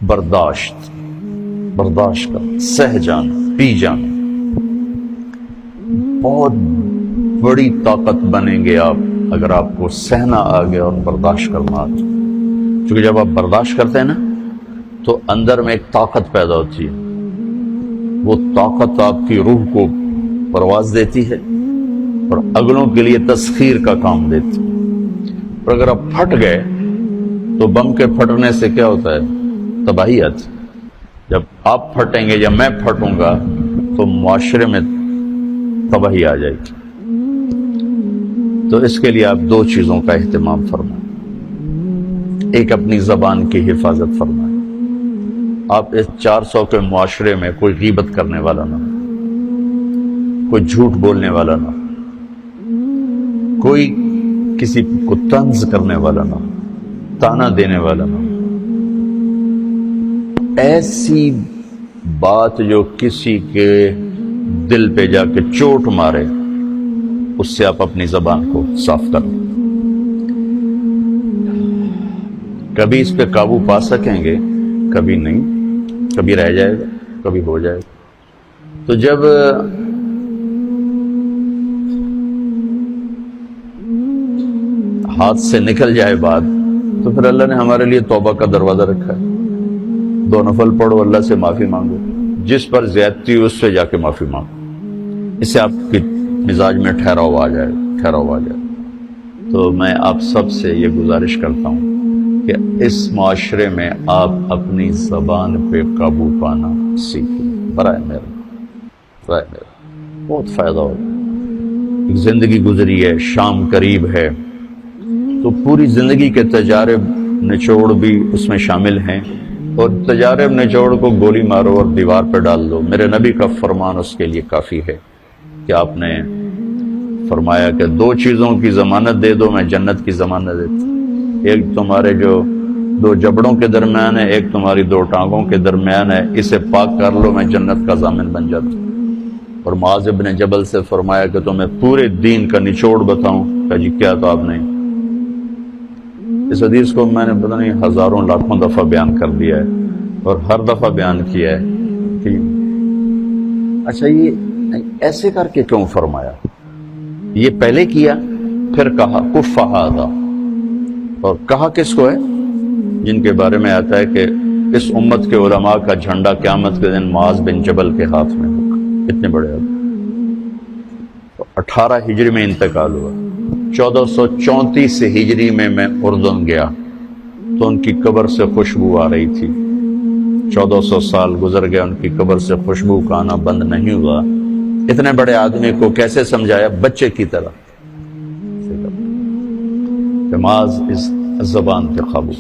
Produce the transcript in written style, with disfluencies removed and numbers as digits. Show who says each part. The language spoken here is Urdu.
Speaker 1: برداشت کر، سہ جانا، پی جانا، بہت بڑی طاقت بنیں گے آپ اگر آپ کو سہنا آ گیا اور برداشت کرنا آ گیا۔ کیونکہ جب آپ برداشت کرتے ہیں نا تو اندر میں ایک طاقت پیدا ہوتی ہے، وہ طاقت آپ کی روح کو پرواز دیتی ہے اور اگلوں کے لیے تسخیر کا کام دیتی ہے۔ اور اگر آپ پھٹ گئے تو بم کے پھٹنے سے کیا ہوتا ہے؟ تباہی آتی۔ جب آپ پھٹیں گے یا میں پھٹوں گا تو معاشرے میں تباہی آ جائے گی۔ تو اس کے لیے آپ دو چیزوں کا اہتمام فرمائیں۔ ایک، اپنی زبان کی حفاظت فرمائیں۔ آپ اس 400 کے معاشرے میں کوئی غیبت کرنے والا نہ ہو، کوئی جھوٹ بولنے والا نہ ہو، کوئی کسی کو طنز کرنے والا نہ ہو، تانا دینے والا نہ ہو۔ ایسی بات جو کسی کے دل پہ جا کے چوٹ مارے، اس سے آپ اپنی زبان کو صاف کریں۔ کبھی اس پہ قابو پا سکیں گے، کبھی نہیں، کبھی رہ جائے گا، کبھی ہو جائے گا۔ تو جب ہاتھ سے نکل جائے بات تو پھر اللہ نے ہمارے لیے توبہ کا دروازہ رکھا ہے۔ 2 نفل پڑھو، اللہ سے معافی مانگو، جس پر زیادتی ہو اس سے جا کے معافی مانگو، اس سے آپ کی مزاج میں ٹھہراؤ آ جائے گا۔ تو میں آپ سب سے یہ گزارش کرتا ہوں کہ اس معاشرے میں آپ اپنی زبان پہ قابو پانا سیکھیں، برائے میرا بہت فائدہ ہوگا۔ ایک زندگی گزری ہے، شام قریب ہے، تو پوری زندگی کے تجارب نچوڑ بھی اس میں شامل ہیں، اور تجارب نچوڑ کو گولی مارو اور دیوار پہ ڈال دو۔ میرے نبی کا فرمان اس کے لیے کافی ہے کہ آپ نے فرمایا کہ 2 چیزوں کی ضمانت دے دو، میں جنت کی ضمانت دیتا ہوں۔ ایک تمہارے جو 2 جبڑوں کے درمیان ہے، ایک تمہاری 2 ٹانگوں کے درمیان ہے، اسے پاک کر لو، میں جنت کا ضامن بن جاتا ہوں۔ اور معاذ بن جبل سے فرمایا کہ تمہیں پورے دین کا نچوڑ بتاؤں؟ کہ جی کیا؟ تو آپ نے اس حدیث کو میں نے پتہ نہیں ہزاروں لاکھوں دفعہ بیان کر دیا ہے، اور ہر دفعہ بیان کیا ہے کہ اچھا یہ ایسے کر کے کیوں فرمایا؟ یہ پہلے کیا پھر کہا کف ھذا، اور کہا کس کو ہے؟ جن کے بارے میں آتا ہے کہ اس امت کے علماء کا جھنڈا قیامت کے دن معاذ بن جبل کے ہاتھ میں ہوگا۔ اتنے بڑے آدمی۔ 18 ہجری میں انتقال ہوا، 1434 ہجری میں اردن گیا تو ان کی قبر سے خوشبو آ رہی تھی۔ 1400 سال گزر گیا، ان کی قبر سے خوشبو کا آنا بند نہیں ہوا۔ اتنے بڑے آدمی کو کیسے سمجھایا؟ بچے کی طرح۔ معاذ اس زبان پہ قابو۔